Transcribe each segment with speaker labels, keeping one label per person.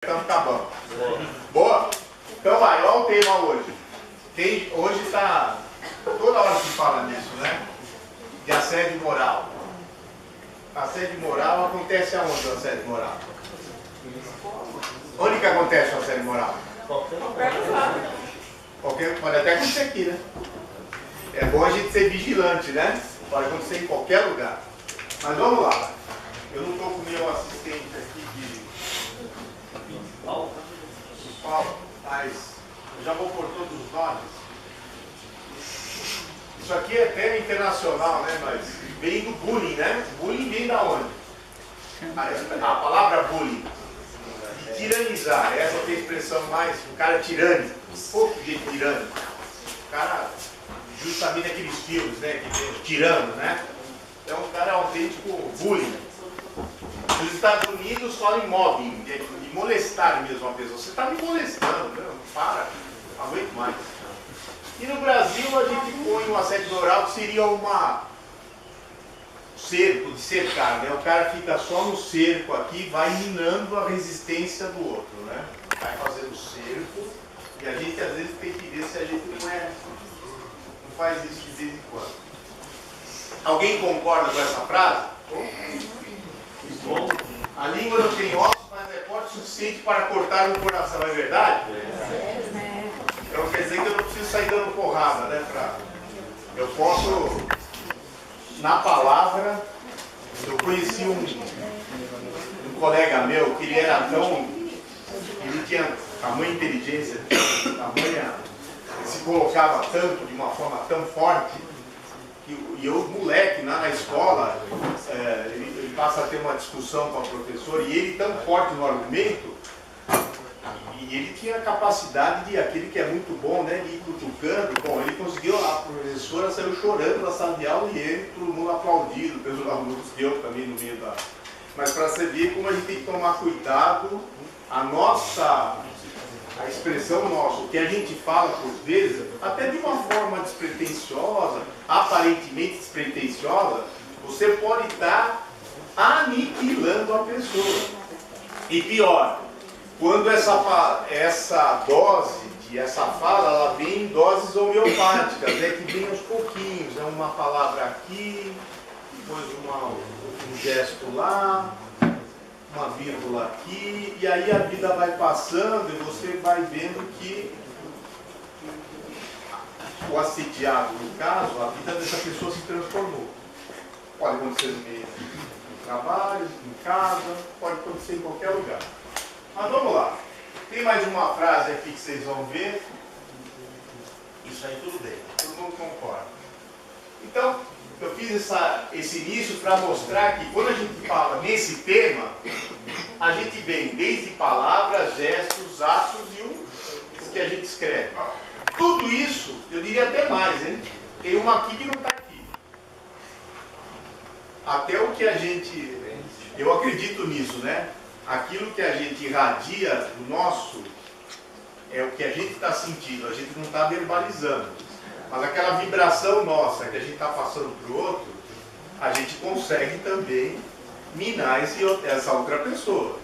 Speaker 1: Então tá bom. Boa? Então vai, olha o tema hoje. Hoje está toda hora se fala nisso, né? De assédio moral. Assédio moral acontece aonde o assédio moral? Onde que acontece o assédio moral? Pode até acontecer aqui, né? É bom a gente ser vigilante, né? Pode acontecer em qualquer lugar. Mas vamos lá. Eu não estou com o meu assistente aqui de Paulo, mas eu já vou por todos os nomes. Isso aqui é tema internacional, né? Mas vem do bullying, né? Bullying vem da onde? A palavra bullying. De tiranizar. Essa é a expressão mais... O cara é tirânico. Pouco de tirânico. O cara... Justamente aqueles filmes, né? Que tem o tirano, né? Então o cara é um autêntico bullying. Nos Estados Unidos falam em mobbing, de molestar mesmo uma pessoa. Você está me molestando, não para, não aguento mais. E no Brasil a gente põe um assédio moral que seria cerco, de cercar, né? O cara fica só no cerco aqui, vai minando a resistência do outro, né? Vai fazendo cerco e a gente às vezes tem que ver se a gente não faz isso de vez em quando. Alguém concorda com essa frase? Bom, a língua não tem ossos, mas é forte o suficiente para cortar o coração, é verdade? Então quer dizer que eu não preciso sair dando porrada, né? Eu posso, na palavra, eu conheci um colega meu que ele era ele tinha tamanha inteligência, ele se colocava tanto, de uma forma tão forte, e eu, moleque, na escola, ele passa a ter uma discussão com a professora, e ele tão forte no argumento, e ele tinha a capacidade de, aquele que é muito bom, né, de ir cutucando. Bom, ele conseguiu, a professora saiu chorando da sala de aula, e ele, todo mundo aplaudido, pelos alunos, eu também no meio da... Mas para você ver como a gente tem que tomar cuidado, a expressão nossa, o que a gente fala por vezes, até de uma forma despretensiosa, aparentemente despretensiosa, você pode estar aniquilando a pessoa. E pior, quando essa dose, essa fala, ela vem em doses homeopáticas, né, que vem aos pouquinhos, é uma palavra aqui, depois um gesto lá, uma vírgula aqui, e aí a vida vai passando e você vai vendo que o assediado, no caso, a vida dessa pessoa se transformou. Pode acontecer no meio do trabalho, em casa, pode acontecer em qualquer lugar. Mas vamos lá. Tem mais uma frase aqui que vocês vão ver. Isso aí tudo bem, todo mundo concorda. Então, eu fiz esse início para mostrar que quando a gente fala nesse tema, a gente vem desde palavras, gestos, atos e o que a gente escreve. Tudo isso, eu diria até mais, hein? Tem uma aqui que não está aqui. Até o que a gente... Eu acredito nisso, né? Aquilo que a gente irradia do nosso, é o que a gente está sentindo, a gente não está verbalizando. Mas aquela vibração nossa que a gente está passando para o outro, a gente consegue também minar essa outra pessoa.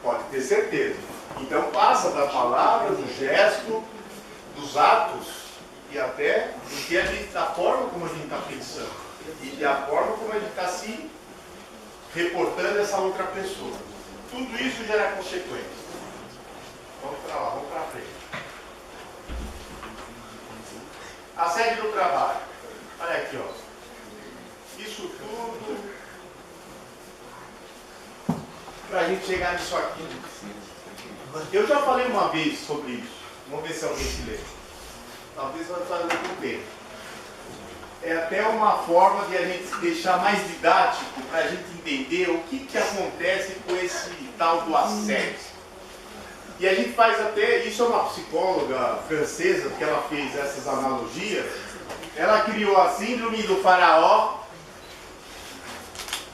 Speaker 1: Pode ter certeza. Então passa da palavra, do gesto, dos atos e até da forma como a gente está pensando. E da forma como a gente está se reportando a essa outra pessoa. Tudo isso gera consequências. Vamos para lá, vamos para frente. Assédio no trabalho. Olha aqui, ó. Isso tudo para a gente chegar nisso aqui. Eu já falei uma vez sobre isso. Vamos ver se alguém se lembra. Talvez vai fazer com tempo. É até uma forma de a gente deixar mais didático para a gente entender o que acontece com esse tal do assédio. E a gente faz até, isso é uma psicóloga francesa, que ela fez essas analogias, ela criou a síndrome do faraó,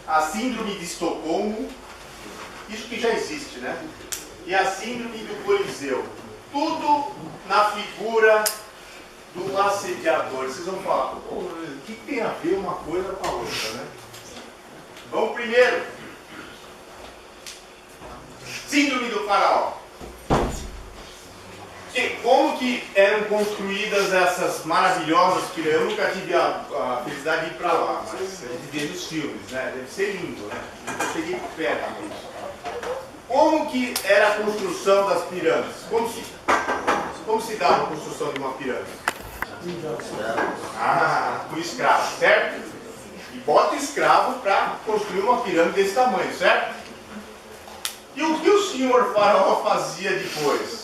Speaker 1: a síndrome de Estocolmo, isso que já existe, né? E a síndrome do Coliseu. Tudo na figura do assediador. Vocês vão falar, o que tem a ver uma coisa com a outra, né? Vamos primeiro. Síndrome do faraó. Como que eram construídas essas maravilhosas pirâmides? Eu nunca tive a felicidade de ir para lá, mas a gente vê nos filmes, né? Deve ser lindo, né? Eu cheguei perto disso. Como que era a construção das pirâmides? Como se dava a construção de uma pirâmide? Com escravo, certo? E bota escravo para construir uma pirâmide desse tamanho, certo? E o que o senhor faraó fazia depois?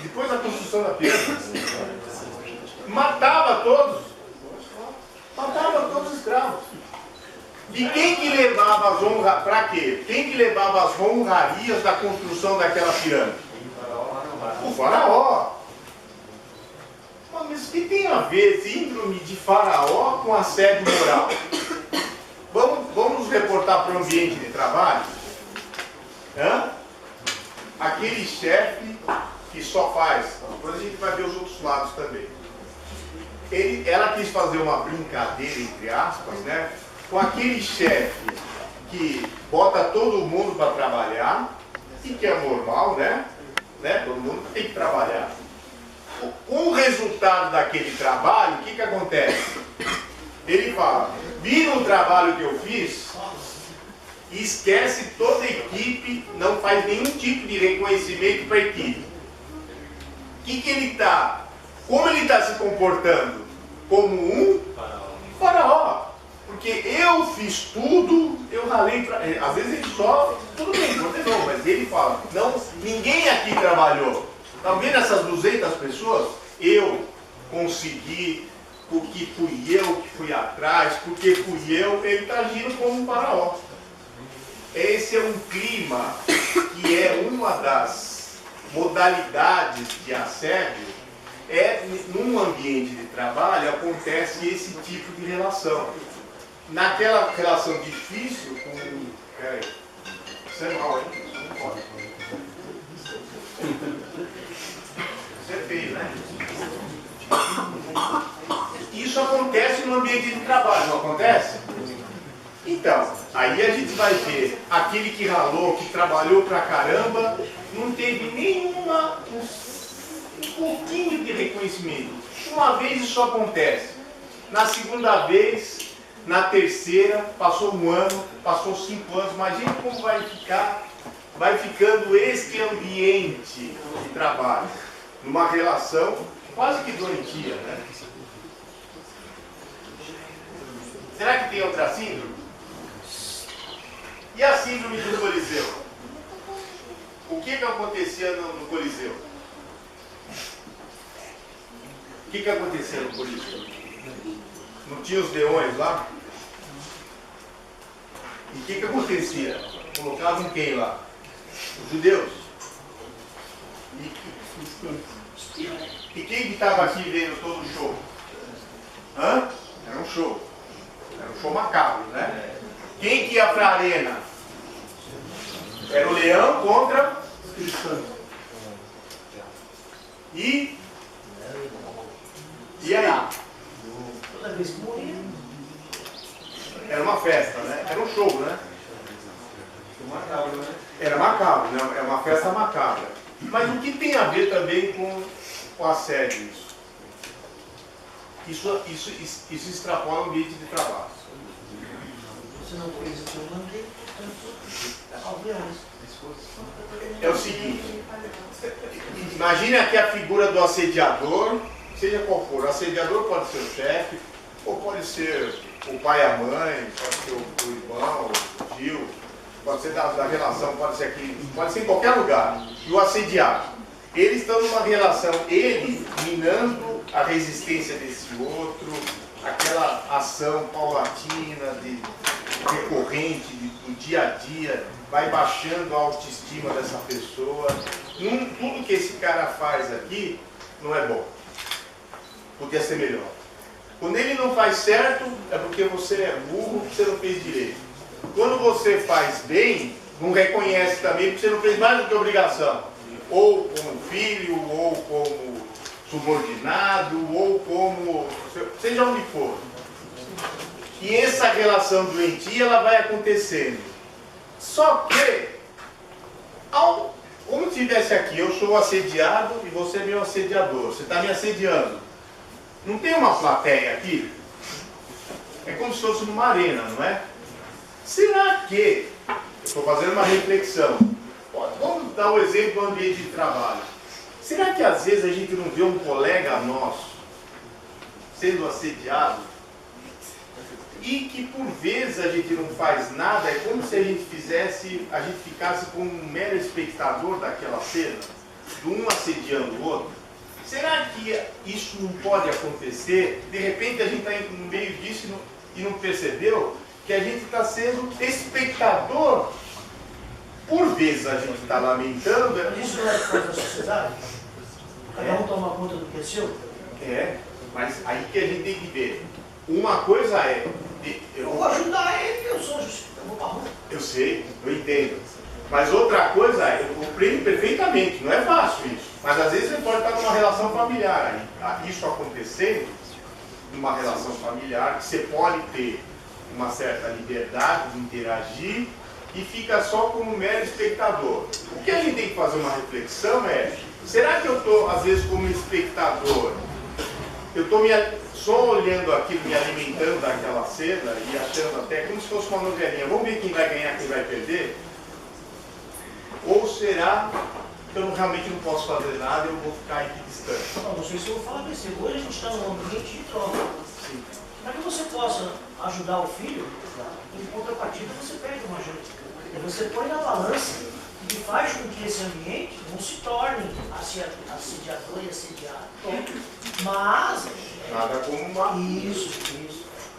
Speaker 1: Depois da construção da pirâmide, matava todos os escravos. E quem que levava as honrarias, para quê? Quem que levava as honrarias da construção daquela pirâmide? O faraó. Mas o que tem a ver síndrome de faraó com assédio moral? Vamos nos reportar para o ambiente de trabalho? Aquele chefe que só faz, depois a gente vai ver os outros lados também. Ela quis fazer uma brincadeira, entre aspas, né, com aquele chefe que bota todo mundo para trabalhar, e que é normal, né? Todo mundo tem que trabalhar. Com o resultado daquele trabalho, o que acontece? Ele fala, vira o trabalho que eu fiz, e esquece toda a equipe, não faz nenhum tipo de reconhecimento para a equipe. Como ele está se comportando? Como um faraó. Porque eu fiz tudo, eu ralei para. Às vezes ele só, tudo bem, coordenou, mas ele fala, não, ninguém aqui trabalhou. Está vendo essas 200 pessoas? Eu consegui, porque fui eu que fui atrás, porque fui eu, ele está agindo como um faraó. Esse é um clima que é uma das modalidades de assédio. Num ambiente de trabalho acontece esse tipo de relação. Naquela relação difícil com... Peraí, isso é mal, hein? Não pode. Isso é feio, né? Isso acontece no ambiente de trabalho, não acontece? Então, aí a gente vai ver aquele que ralou, que trabalhou pra caramba, não teve nenhuma, um pouquinho de reconhecimento. Uma vez isso acontece, na segunda vez, na terceira, passou 1 ano, passou 5 anos, imagina como vai ficando este ambiente de trabalho, numa relação quase que doentia, né? Será que tem outra síndrome? E a síndrome do Coliseu? O que acontecia no Coliseu? O que acontecia no Coliseu? Não tinha os leões lá? E o que acontecia? Colocavam quem lá? Os judeus. E quem que estava aqui vendo todo o show? Era um show. Era um show macabro, né? Quem que ia para a arena? Era o leão contra os cristãos. E aí?
Speaker 2: Toda vez que morria.
Speaker 1: Era uma festa, né? Era um show, né?
Speaker 2: Macabro, né?
Speaker 1: Era macabro, né? É uma festa macabra. Mas o que tem a ver também com o assédio isso? Isso extrapola o ambiente de trabalho.
Speaker 2: Você não fez o que eu mandei, portanto,
Speaker 1: é o seguinte, imagine aqui a figura do assediador, seja qual for. O assediador pode ser o chefe, ou pode ser o pai e a mãe, pode ser o irmão, o tio, pode ser da relação, pode ser aqui, pode ser em qualquer lugar. E o assediado, eles estão numa relação, ele minando a resistência desse outro, aquela ação paulatina, recorrente, do dia a dia, vai baixando a autoestima dessa pessoa. Tudo que esse cara faz aqui não é bom. Podia ser melhor. Quando ele não faz certo, é porque você é burro, porque você não fez direito. Quando você faz bem, não reconhece também, porque você não fez mais do que obrigação. Ou como filho, ou como subordinado, ou como... seja onde for. E essa relação doentia, ela vai acontecendo. Só que, como se tivesse aqui, eu sou assediado e você é meu assediador. Você está me assediando. Não tem uma plateia aqui? É como se fosse numa arena, não é? Será que, eu estou fazendo uma reflexão, vamos dar o exemplo do ambiente de trabalho. Será que às vezes a gente não vê um colega nosso sendo assediado e que por vezes a gente não faz nada? É como se a gente ficasse como um mero espectador daquela cena, de um assediando o outro? Será que isso não pode acontecer? De repente a gente está no meio disso e não percebeu que a gente está sendo espectador. Por vezes a gente está lamentando.
Speaker 2: Isso não é coisa da sociedade? Cada um toma conta do que é seu?
Speaker 1: É, mas aí que a gente tem que ver. Uma coisa é...
Speaker 2: Eu vou ajudar ele, eu sou justiça, eu vou para rua.
Speaker 1: Eu sei, eu entendo. Mas outra coisa é, eu compreendo perfeitamente, não é fácil isso. Mas às vezes você pode estar numa relação familiar. Aí, isso acontecendo, numa relação familiar, que você pode ter uma certa liberdade de interagir e fica só como mero espectador. O que a gente tem que fazer uma reflexão é, será que eu estou, às vezes, como espectador, eu estou só olhando aquilo, me alimentando daquela cena e achando até como se fosse uma novelinha, vamos ver quem vai ganhar, quem vai perder? Ou será que eu realmente não posso fazer nada e eu vou ficar aqui distante?
Speaker 2: Não sei se eu vou falar desse. Hoje a gente está num ambiente de troca.
Speaker 1: Sim.
Speaker 2: Para que você possa ajudar o filho, em contrapartida você perde uma ajuda. E você põe na balança e faz com que esse ambiente não se torne assediador e assediado. Mas...
Speaker 1: Nada como uma...
Speaker 2: Isso.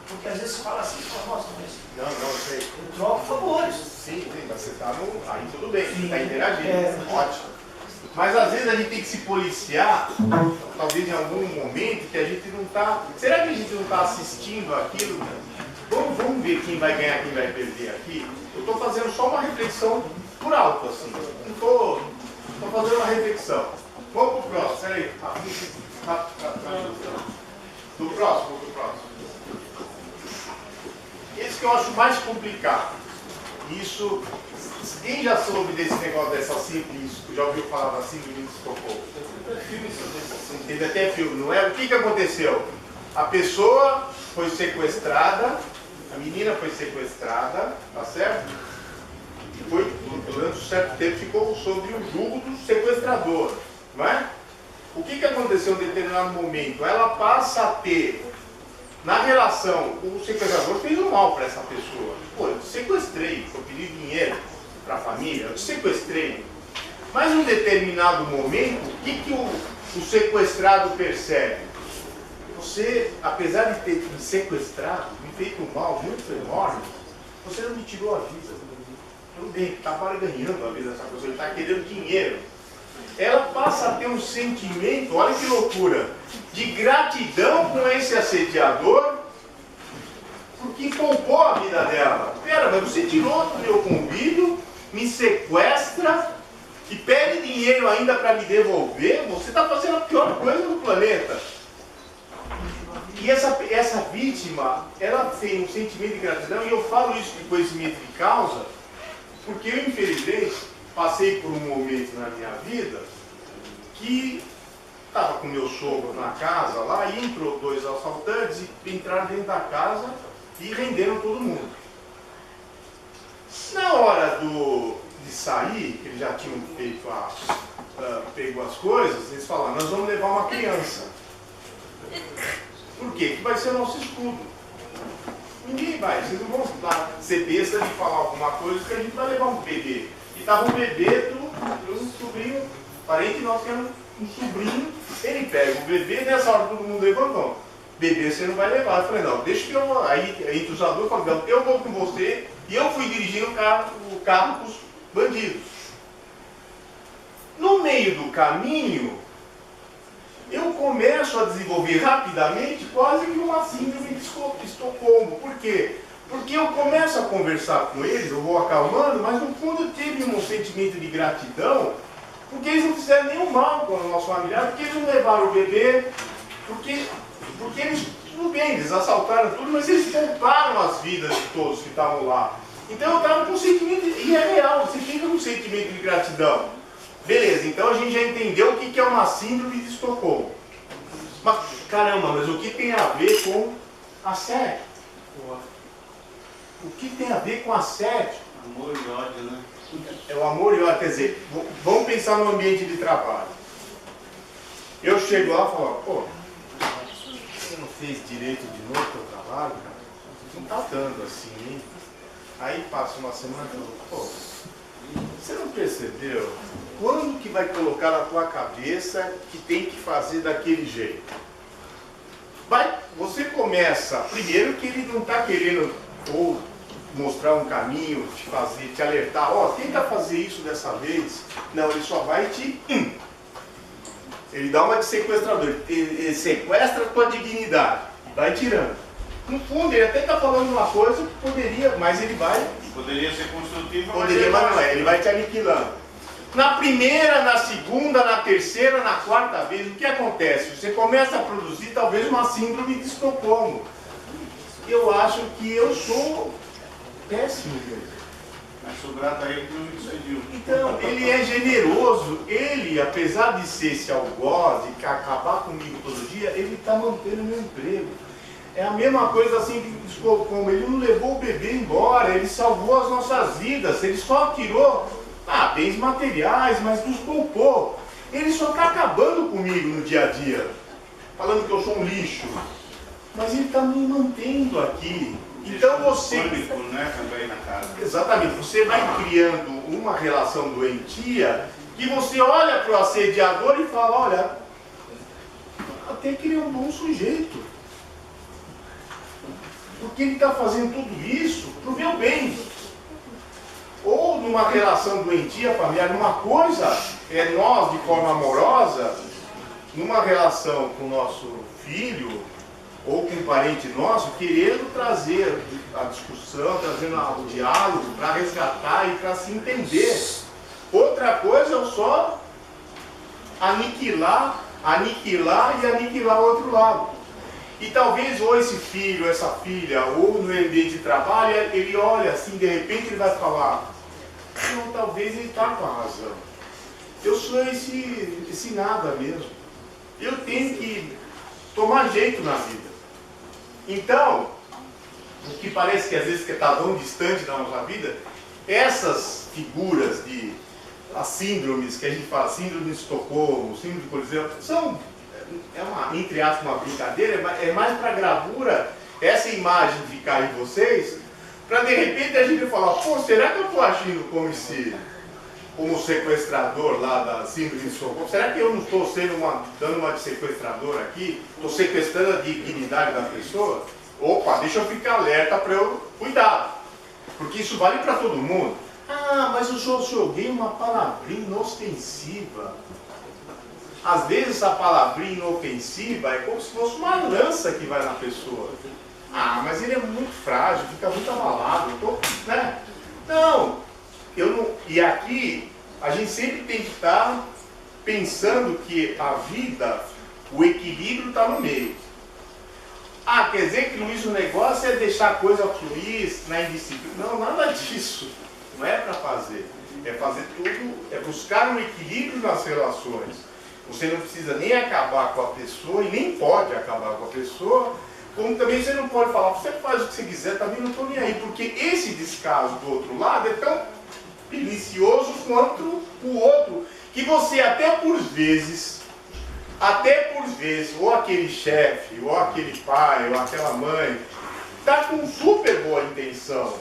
Speaker 2: Porque às vezes você fala assim, nossa, mas...
Speaker 1: Não, eu sei.
Speaker 2: Eu troco favores.
Speaker 1: Sim, mas você está no... Aí tudo bem, você está interagindo, ótimo. Mas às vezes a gente tem que se policiar, talvez em algum momento que a gente não está... Será que a gente não está assistindo aquilo? Vamos ver quem vai ganhar, quem vai perder aqui. Eu estou fazendo só uma reflexão por alto, assim. Não estou fazendo uma reflexão. Vamos para o próximo, peraí. Do próximo. Esse que eu acho mais complicado. Isso, quem já soube desse negócio dessa síndrome, já ouviu falar da síndrome de Estocolmo? Teve até filme, não é? O que aconteceu? A pessoa foi sequestrada, a menina foi sequestrada, tá certo? E foi, durante um certo tempo, ficou sob o jugo do sequestrador, não é? O que aconteceu em determinado momento? Ela passa a ter, na relação, o sequestrador fez um mal para essa pessoa. Pô, eu te sequestrei, eu pedi dinheiro para a família, eu te sequestrei. Mas em um determinado momento, o que o sequestrado percebe? Você, apesar de ter me sequestrado, me feito um mal muito enorme, você não me tirou a vida. Tudo bem, está barganhando a vida dessa pessoa, ele está querendo dinheiro. Ela passa a ter um sentimento, olha que loucura, de gratidão com esse assediador, porque poupou a vida dela. Pera, mas você tirou do meu convívio, me sequestra e pede dinheiro ainda para me devolver? Você está fazendo a pior coisa do planeta. E essa vítima, ela tem um sentimento de gratidão, e eu falo isso de conhecimento de causa, porque eu, infelizmente, passei por um momento na minha vida que estava com meu sogro na casa lá, e entrou 2 assaltantes e entraram dentro da casa e renderam todo mundo. Na hora de sair, que eles já tinham feito pegou as coisas, eles falaram, nós vamos levar uma criança. Por quê? Que vai ser o nosso escudo. Ninguém vai, vocês não vão ser besta de falar alguma coisa que a gente vai levar um bebê. E estava um bebê um sobrinho, parente nosso que era um sobrinho, ele pega o bebê, nessa hora todo mundo levantou. Bebê você não vai levar. Eu falei, não, deixa que eu vou. Aí entre os adultos, eu falei, eu vou com você, e eu fui dirigindo o carro com os bandidos. No meio do caminho, eu começo a desenvolver rapidamente quase que uma síndrome de Estocolmo. Por quê? Porque eu começo a conversar com eles, eu vou acalmando, mas no fundo eu tive um sentimento de gratidão, porque eles não fizeram nenhum mal com o nosso familiar, porque eles não levaram o bebê, porque eles, tudo bem, eles assaltaram tudo, mas eles pouparam as vidas de todos que estavam lá. Então eu estava com um sentimento, e é real, você fica com um sentimento de gratidão. Beleza, então a gente já entendeu o que é uma síndrome de Estocolmo. Mas, caramba, mas o que tem a ver com assédio? O que tem a ver com assédio?
Speaker 3: Amor e ódio, né?
Speaker 1: É o amor e ódio, quer dizer, vamos pensar no ambiente de trabalho. Eu chego lá e falo, pô, você não fez direito de novo o teu trabalho, cara? Não tá dando assim, hein? Aí passa uma semana e falo, pô, você não percebeu? Quando que vai colocar na tua cabeça que tem que fazer daquele jeito? Você começa, primeiro que ele não está querendo ou mostrar um caminho, te alertar, ó, tenta fazer isso dessa vez. Não, ele só vai ele dá uma de sequestrador, ele sequestra a tua dignidade, vai tirando. No fundo, ele até está falando uma coisa que poderia, mas ele vai...
Speaker 3: Poderia ser construtivo,
Speaker 1: poderia, mas não é, ele vai te aniquilando. Na primeira, na segunda, na terceira, na quarta vez, o que acontece? Você começa a produzir talvez uma síndrome de Estocolmo. Eu acho que eu sou péssimo mesmo.
Speaker 3: Mas sou grato a ele que não me sucediu.
Speaker 1: Então, ele é generoso, ele, apesar de ser esse algoz, de acabar comigo todo dia, ele está mantendo meu emprego. É a mesma coisa assim que Estocolmo, ele não levou o bebê embora, ele salvou as nossas vidas, ele só tirou bens materiais, mas nos poupou. Ele só está acabando comigo no dia a dia, falando que eu sou um lixo. Mas ele está me mantendo aqui. Então você...
Speaker 3: Pânico, né, também na casa.
Speaker 1: Exatamente, você vai criando uma relação doentia que você olha para o assediador e fala, olha, até que ele é um bom sujeito. Porque ele está fazendo tudo isso para o meu bem. Ou numa relação doentia familiar, numa coisa, nós de forma amorosa, numa relação com o nosso filho, ou com um parente nosso, querendo trazer a discussão, trazendo o diálogo para resgatar e para se entender. Outra coisa é só aniquilar e aniquilar o outro lado. E talvez ou esse filho, essa filha, ou no ambiente de trabalho, ele olha assim, de repente ele vai falar, não, talvez ele está com a razão. Eu sou esse nada mesmo. Eu tenho que tomar jeito na vida. Então, o que parece que às vezes está tão distante da nossa vida, essas figuras de as síndromes que a gente fala, síndrome de Estocolmo, síndrome de Coliseu, são, entre aspas, uma brincadeira, é mais para gravura, essa imagem ficar em vocês, para de repente a gente falar, pô, será que eu estou agindo como sequestrador lá da síndrome de Estocolmo? Será que eu não estou dando uma de sequestrador aqui? Estou sequestrando a dignidade da pessoa? Opa, deixa eu ficar alerta para eu cuidar. Porque isso vale para todo mundo. Ah, mas eu só joguei uma palavrinha inofensiva. Às vezes essa palavrinha inofensiva é como se fosse uma lança que vai na pessoa. Ah, mas ele é muito frágil, fica muito abalado. Né? Não. E aqui, a gente sempre tem que estar pensando que a vida, o equilíbrio está no meio. Ah, quer dizer que, Luiz, o negócio é deixar a coisa fluir na indisciplina. Não, nada disso. Não é para fazer. É fazer tudo, é buscar um equilíbrio nas relações. Você não precisa nem acabar com a pessoa e nem pode acabar com a pessoa, como também você não pode falar, você faz o que você quiser, também não estou nem aí, porque esse descaso do outro lado é tão pernicioso quanto o outro, que você até por vezes, ou aquele chefe, ou aquele pai, ou aquela mãe, está com super boa intenção,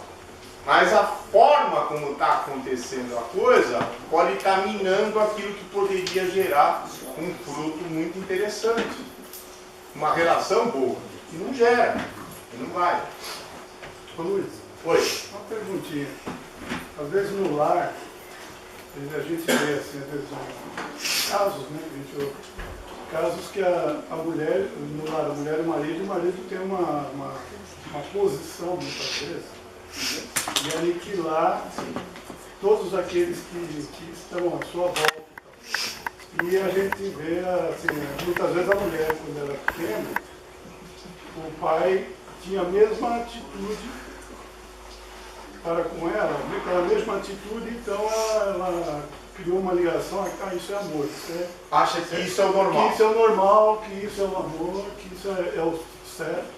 Speaker 1: mas a forma como está acontecendo a coisa pode estar minando aquilo que poderia gerar um fruto muito interessante, uma relação boa, que não gera, que não vai.
Speaker 4: Ô Luiz,
Speaker 1: Oi.
Speaker 4: uma perguntinha. Às vezes no lar, a gente vê assim, às vezes, casos, né? A gente ouve, casos que a mulher, no lar, a mulher e o marido tem uma posição, muitas vezes, de aniquilar todos aqueles que estão à sua volta. E a gente vê, assim, muitas vezes a mulher, quando ela é pequena, o pai tinha a mesma atitude para com ela, vê aquela mesma atitude, então ela criou uma ligação, isso é amor.
Speaker 1: Acha que isso é o normal.
Speaker 4: Que isso é o normal, que isso é o amor, que isso é o certo.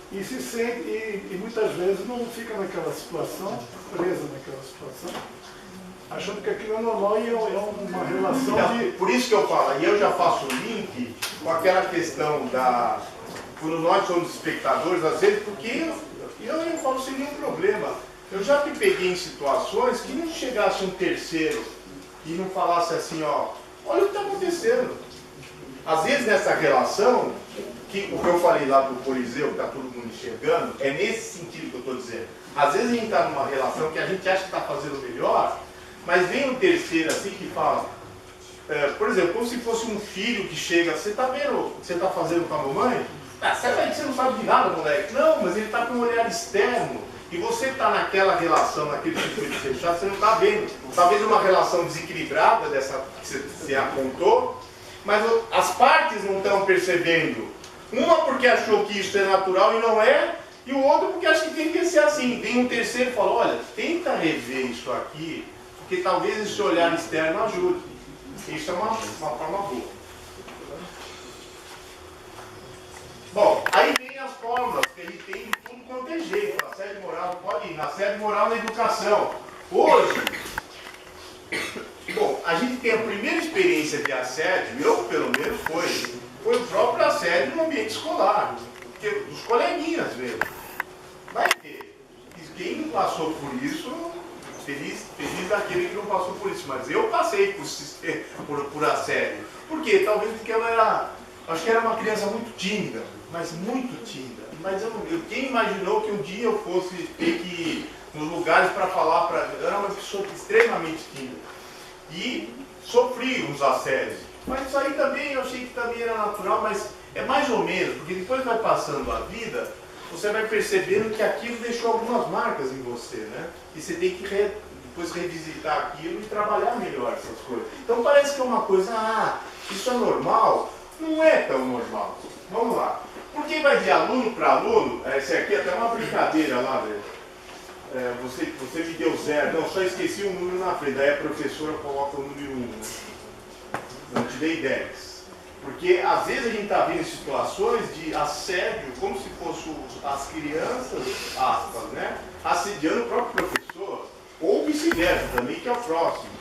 Speaker 4: E se sente, e muitas vezes não fica naquela situação, presa naquela situação, achando que aquilo é normal e é uma relação de...
Speaker 1: Por isso que eu falo, e eu já faço o link com aquela questão da... Quando nós somos espectadores, às vezes, porque eu não falo sem nenhum problema. Eu já me peguei em situações que não chegasse um terceiro e não falasse assim, ó, olha o que está acontecendo. Às vezes nessa relação, que o que eu falei lá do Coliseu, que está todo mundo enxergando, é nesse sentido que eu estou dizendo. Às vezes a gente está numa relação que a gente acha que está fazendo melhor, mas vem um terceiro assim que fala, por exemplo, como se fosse um filho que chega, você está vendo o que você está fazendo com a mamãe? Ah, você não sabe de nada, moleque. Não, mas ele está com um olhar externo. E você está naquela relação, naquele circuito fechado, você não está vendo. Talvez uma relação desequilibrada dessa que você apontou, mas as partes não estão percebendo. Uma porque achou que isso é natural e não é, e o outro porque acha que tem que ser assim. Tem um terceiro que fala, olha, tenta rever isso aqui, porque talvez esse olhar externo ajude. Isso é uma forma boa. Bom, aí vem as formas, que ele tem de tudo quanto é jeito. Assédio moral pode ir, assédio moral na educação. Hoje, bom, a gente tem a primeira experiência de assédio, eu pelo menos foi o próprio assédio no ambiente escolar, porque dos coleguinhas mesmo. Vai ter. E quem não passou por isso, feliz daquele que não passou por isso, mas eu passei por assédio. Por quê? Talvez porque eu acho que era uma criança muito tímida, mas muito tímida. Mas quem imaginou que um dia eu fosse ter que ir nos lugares para falar para... Eu era uma pessoa extremamente tímida. E sofri uns assédios. Mas isso aí também, eu achei que também era natural, mas é mais ou menos, porque depois vai passando a vida, você vai percebendo que aquilo deixou algumas marcas em você, né? E você tem que depois revisitar aquilo e trabalhar melhor essas coisas. Então parece que é uma coisa, isso é normal. Não é tão normal. Vamos lá. Porque vai de aluno para aluno, esse aqui é até uma brincadeira lá, velho. Você me deu 0, não, só esqueci um número na frente, daí a professora coloca o número 1, né? Não te dei 10. Porque às vezes a gente está vendo situações de assédio, como se fossem as crianças, aspas, né? Assediando o próprio professor, ou vice-versa também, que é o próximo.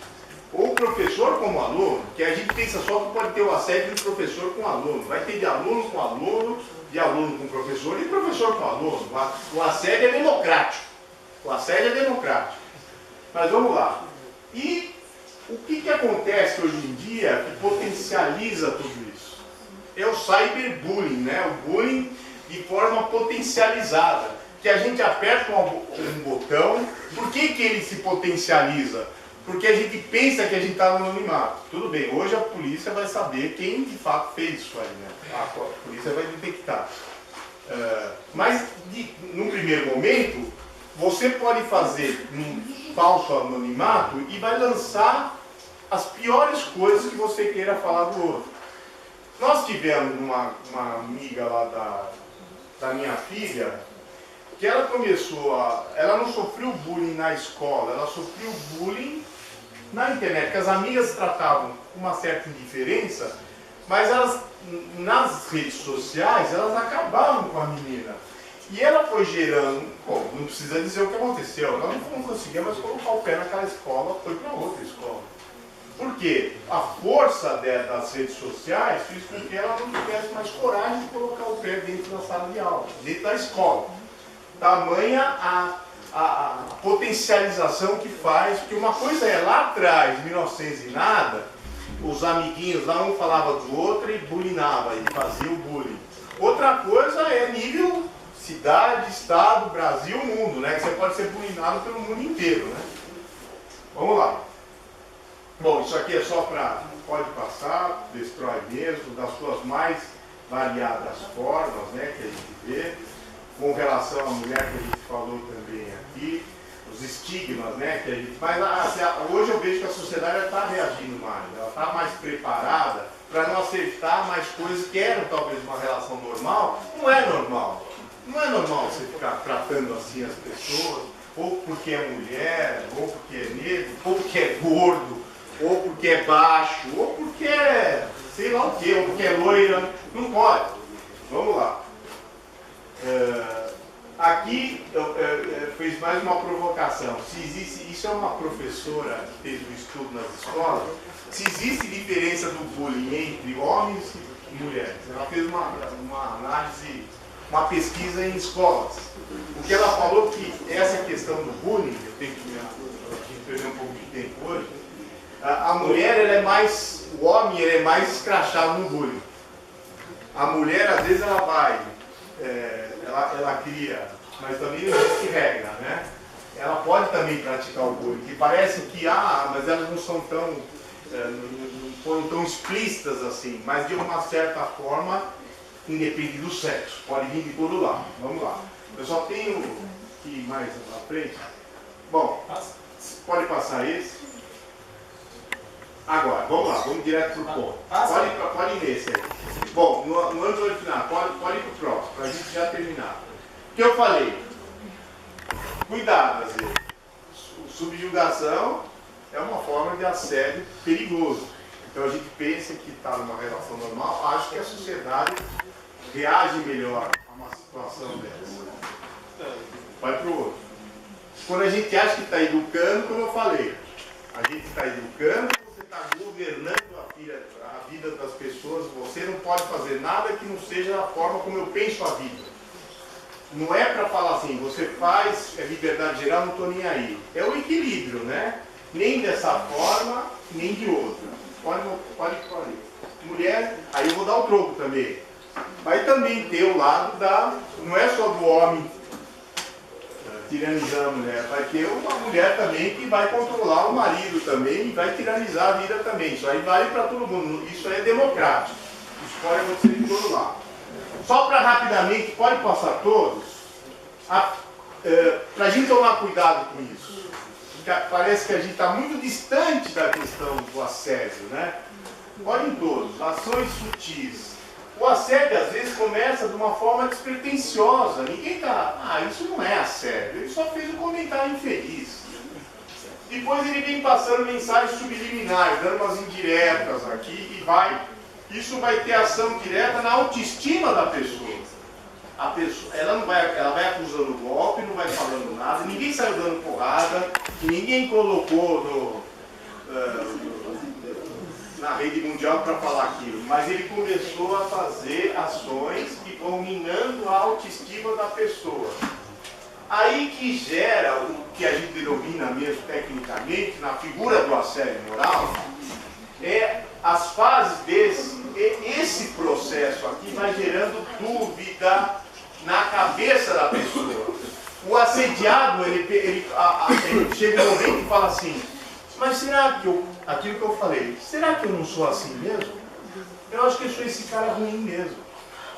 Speaker 1: Ou o professor como aluno, que a gente pensa só que pode ter o assédio do professor com aluno. Vai ter de aluno com aluno, de aluno com professor e professor com aluno. O assédio é democrático. O assédio é democrático. Mas vamos lá. E o que acontece hoje em dia que potencializa tudo isso? É o cyberbullying, né? O bullying de forma potencializada. Que a gente aperta um botão. Por que ele se potencializa? Porque a gente pensa que a gente está no anonimato. Tudo bem, hoje a polícia vai saber quem de fato fez isso aí, né? A polícia vai detectar. Mas, num primeiro momento, você pode fazer um falso anonimato e vai lançar as piores coisas que você queira falar do outro. Nós tivemos uma amiga lá da minha filha, que ela ela não sofreu bullying na escola, ela sofreu bullying na internet, que as amigas tratavam com uma certa indiferença, mas elas, nas redes sociais, elas acabavam com a menina. E ela foi gerando, não precisa dizer o que aconteceu, ela não conseguia mais colocar o pé naquela escola, foi para outra escola. Por quê? A força das redes sociais fez com que ela não tivesse mais coragem de colocar o pé dentro da sala de aula, dentro da escola. Tamanha a potencialização que faz, porque uma coisa é lá atrás, 1900 e nada, os amiguinhos lá um falava do outro e bullyingava, e fazia o bullying. Outra coisa é nível cidade, estado, Brasil, mundo, né? Que você pode ser bullyingado pelo mundo inteiro, né? Vamos lá. Bom, isso aqui é só para, pode passar, destrói mesmo, das suas mais variadas formas, né? Que a gente vê. Com relação à mulher que a gente falou também aqui, os estigmas, né, que a gente... Mas hoje eu vejo que a sociedade está reagindo mais, ela está mais preparada para não aceitar mais coisas que eram talvez uma relação normal. Não é normal. Não é normal você ficar tratando assim as pessoas, ou porque é mulher, ou porque é negro, ou porque é gordo, ou porque é baixo, ou porque é sei lá o que, ou porque é loira. Não pode. Vamos lá. Aqui eu fiz mais uma provocação. Se existe, isso é uma professora que fez um estudo nas escolas, se existe diferença do bullying entre homens e mulheres. Ela fez uma análise, uma pesquisa em escolas. O que ela falou que essa questão do bullying, eu tenho que perder um pouco de tempo hoje, a mulher ela é mais, o homem ele é mais escrachado no bullying. A mulher às vezes ela vai, ela cria, mas também não existe regra, né? Ela pode também praticar o bullying, que parece que, mas elas não são tão, não foram tão explícitas assim, mas de uma certa forma, independe do sexo, pode vir de todo lado. Vamos lá. Eu só tenho que ir mais à frente. Bom, pode passar esse. Agora, vamos lá, vamos direto para o ponto. Pode ir nesse aí. Bom, no âmbito original, pode ir para o próximo, para a gente já terminar. O que eu falei? Cuidado, às vezes. Subjugação é uma forma de assédio perigoso. Então a gente pensa que está numa relação normal, acho que a sociedade reage melhor a uma situação dessa. Vai para o outro. Quando a gente acha que está educando, como eu falei, a gente está educando, você está governando a vida das pessoas, você não pode fazer nada que não seja a forma como eu penso a vida. Não é para falar assim, você faz, é liberdade geral, não estou nem aí. É o equilíbrio, né? Nem dessa forma, nem de outra. Pode. Mulher, aí eu vou dar o troco também. Vai também ter o lado não é só do homem tiranizar a mulher, vai ter uma mulher também que vai controlar o marido também e vai tiranizar a vida também. Isso aí vale para todo mundo, isso é democrático. Isso pode acontecer de todo lado. Só para rapidamente, pode passar todos, para a gente tomar cuidado com isso. Parece que a gente está muito distante da questão do assédio, né? Podem todos, ações sutis. O assédio às vezes começa de uma forma despretensiosa. Ninguém está, isso não é assédio, ele só fez um comentário infeliz. Depois ele vem passando mensagens subliminares, dando umas indiretas aqui e isso vai ter ação direta na autoestima da pessoa. A pessoa, ela vai acusando o golpe, não vai falando nada, ninguém saiu dando porrada, ninguém colocou na rede mundial para falar aquilo, mas ele começou a fazer ações que vão minando a autoestima da pessoa. Aí que gera o que a gente denomina mesmo tecnicamente, na figura do assédio moral, as fases esse processo aqui vai gerando dúvida na cabeça da pessoa. O assediado, ele chega um momento e fala assim, mas será que aquilo que eu falei, será que eu não sou assim mesmo? Eu acho que eu sou esse cara ruim mesmo.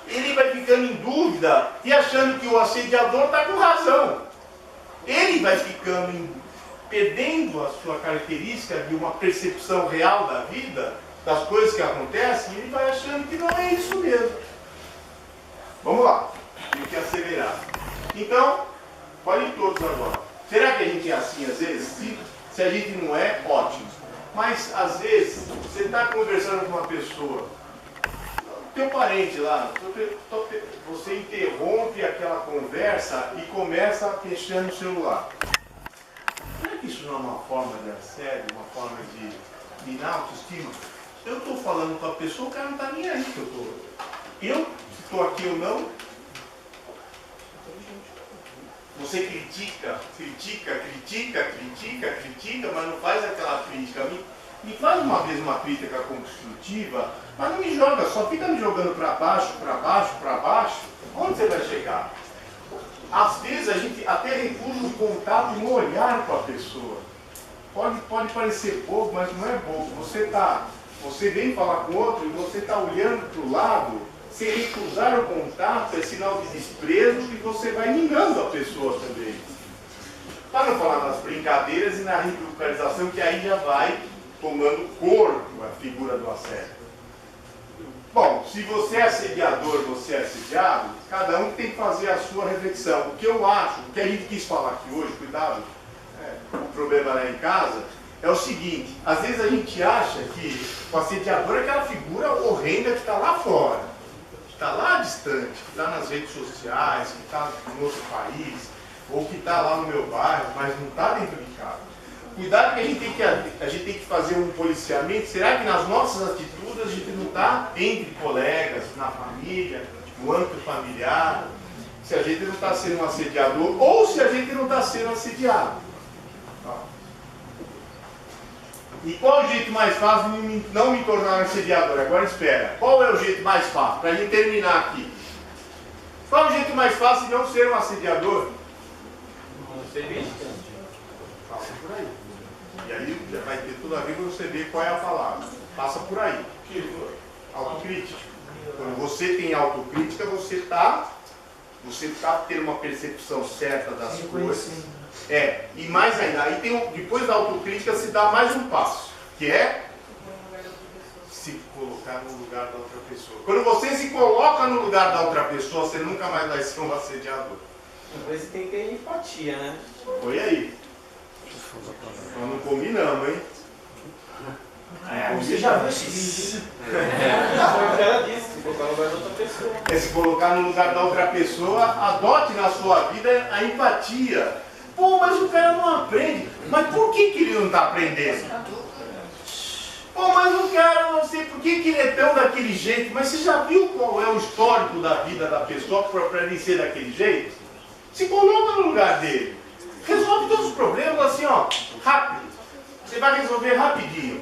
Speaker 1: Ele vai ficando em dúvida e achando que o assediador está com razão. Ele vai ficando perdendo a sua característica de uma percepção real da vida, das coisas que acontecem, e ele vai achando que não é isso mesmo. Vamos lá, tem que acelerar. Então, olhem todos agora. Será que a gente é assim às vezes? Se a gente não é, ótimo. Mas às vezes, você está conversando com uma pessoa, teu parente lá, você interrompe aquela conversa e começa a mexer no celular. Será que isso não é uma forma de assédio, uma forma de minar a autoestima? Eu estou falando com a pessoa, o cara não está nem aí que eu estou. Se estou aqui ou não, você critica, mas não faz aquela crítica. Me faz uma vez uma crítica construtiva, mas não me joga, só fica me jogando para baixo. Onde você vai chegar? Às vezes a gente até recusa um contato e um olhar com a pessoa. Pode parecer bobo, mas não é bobo. Você vem falar com outro e você está olhando para o lado, se recusar o contato é sinal de desprezo que você vai minando a pessoa também. Para não falar nas brincadeiras e na ridicularização, que aí já vai tomando corpo a figura do assédio. Bom, se você é assediador, você é assediado, cada um tem que fazer a sua reflexão. O que eu acho, o que a gente quis falar aqui hoje, cuidado, o problema lá em casa, é o seguinte: às vezes a gente acha que o assediador é aquela figura horrenda que está lá fora, que está lá distante, que está nas redes sociais, que está em outro país, ou que está lá no meu bairro, mas não está dentro de casa. Cuidado que a gente tem que fazer um policiamento. Será que nas nossas atitudes a gente não está entre colegas, na família, no âmbito familiar, se a gente não está sendo um assediador ou se a gente não está sendo assediado? E qual é o jeito mais fácil de não me tornar um assediador? Agora espera. Qual é o jeito mais fácil? Para a gente terminar aqui. Qual é o jeito mais fácil de não ser um assediador?
Speaker 5: Não ser vítima.
Speaker 1: Passa por aí. E aí já vai ter tudo a ver com você ver qual é a palavra. Passa por aí. Autocrítica. Quando você tem autocrítica, você está tendo uma percepção certa das coisas. E mais ainda, aí depois da autocrítica se dá mais um passo, que é se colocar no lugar da outra pessoa. Quando você se coloca no lugar da outra pessoa, você nunca mais vai ser um assediador.
Speaker 5: Você tem que ter empatia, né?
Speaker 1: Foi aí. Nós não combinamos, hein?
Speaker 2: Você já viu esse vídeo?
Speaker 5: Foi o que ela disse, se colocar no lugar da outra pessoa.
Speaker 1: É se colocar no lugar da outra pessoa, adote na sua vida a empatia. Pô, mas o cara não aprende. Mas por que ele não está aprendendo? Pô, mas o cara, não sei por que ele é tão daquele jeito. Mas você já viu qual é o histórico da vida da pessoa para ele ser daquele jeito? Se coloca no lugar dele. Resolve todos os problemas assim, ó, rápido. Você vai resolver rapidinho.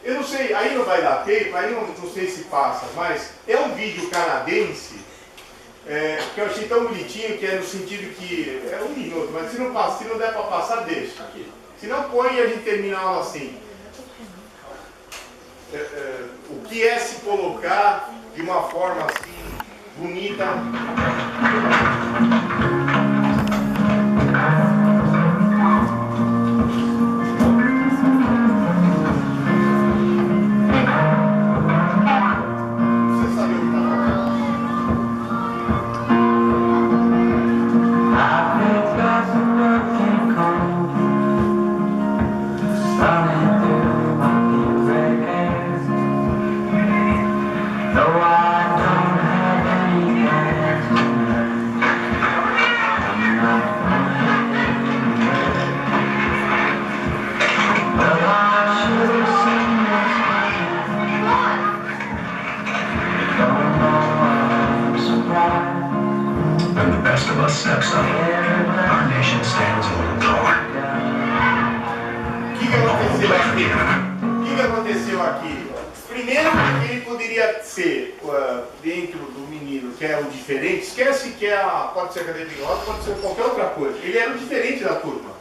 Speaker 1: Eu não sei, aí não vai dar tempo, aí não sei se passa, mas é um vídeo canadense que eu achei tão bonitinho, que é no sentido que é 1 minuto, mas se não der para passar, deixa. Se não põe, a gente termina a aula assim. O que é se colocar de uma forma assim, bonita. O que aconteceu aqui? Primeiro, ele poderia ser dentro do menino, que é o diferente. Esquece que pode ser cadeira de rodas, pode ser qualquer outra coisa. Ele era o diferente da turma.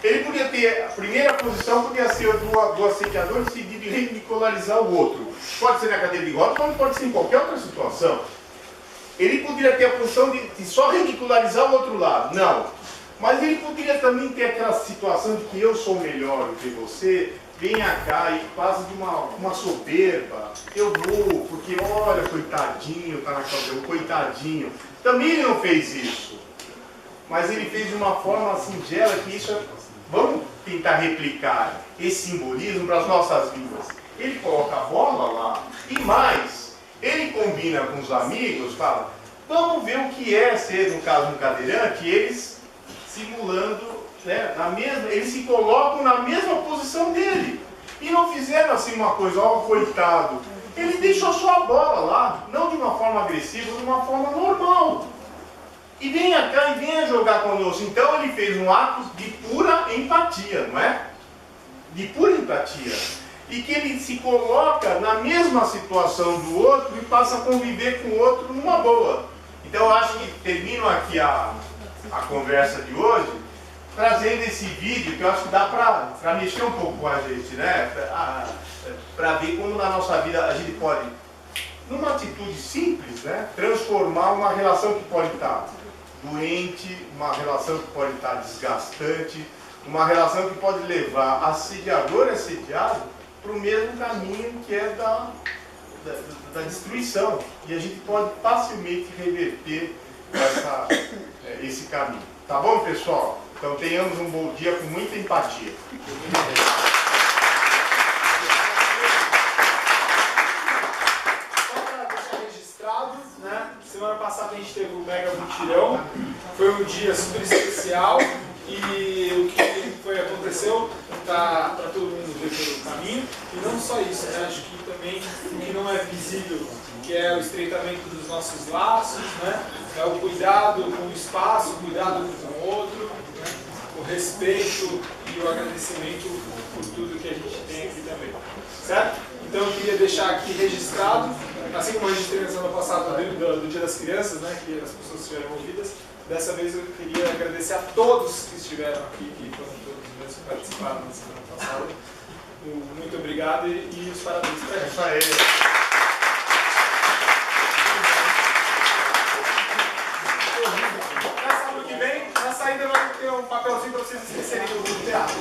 Speaker 1: Ele podia ter, a primeira posição podia ser do assediador decidir de ridicularizar o outro. Pode ser na cadeira de rodas, como pode ser em qualquer outra situação. Ele poderia ter a função de só ridicularizar o outro lado. Não. Mas ele poderia também ter aquela situação de que eu sou melhor do que você, venha cá e faz de uma soberba. Eu vou, porque olha, coitadinho, tá na cabeça, coitadinho. Também ele não fez isso. Mas ele fez de uma forma singela que isso vamos tentar replicar esse simbolismo para as nossas vidas. Ele coloca a bola lá e mais, ele combina com os amigos, fala, vamos ver o que é ser, no caso, um cadeirante, eles simulando, né, eles se colocam na mesma posição dele. E não fizeram assim uma coisa, ó, coitado. Ele deixou só a bola lá, não de uma forma agressiva, de uma forma normal. E venha cá e venha jogar conosco. Então ele fez um ato de pura empatia, não é? De pura empatia. E que ele se coloca na mesma situação do outro e passa a conviver com o outro numa boa. Então eu acho que termino aqui a conversa de hoje, trazendo esse vídeo que eu acho que dá para mexer um pouco com a gente, né? Para ver como na nossa vida a gente pode, numa atitude simples, né, transformar uma relação que pode estar doente, uma relação que pode estar desgastante, uma relação que pode levar assediador e assediado para o mesmo caminho que é da destruição. E a gente pode facilmente reverter esse caminho. Tá bom, pessoal? Então tenhamos um bom dia com muita empatia.
Speaker 5: Só para deixar registrado, né? Semana passada a gente teve o Mega Mutirão. Foi um dia super especial. E o que aconteceu está todo mundo ver pelo caminho. E não só isso, né? Acho que também o que não é visível, que é o estreitamento dos nossos laços, né? É o cuidado com o espaço, o cuidado um com o outro, né? O respeito e o agradecimento por tudo que a gente tem aqui também. Certo? Então eu queria deixar aqui registrado, assim como eu registrei na semana passada do Dia das Crianças, né? Que as pessoas estiveram envolvidas. Dessa vez eu queria agradecer a todos que estiveram aqui, que foram todos meus que participaram na semana passada. Muito obrigado e os parabéns para a gente.
Speaker 1: Isso aí.
Speaker 5: Na sábado que vem, na saída vai ter um papelzinho para vocês esquecerem do teatro.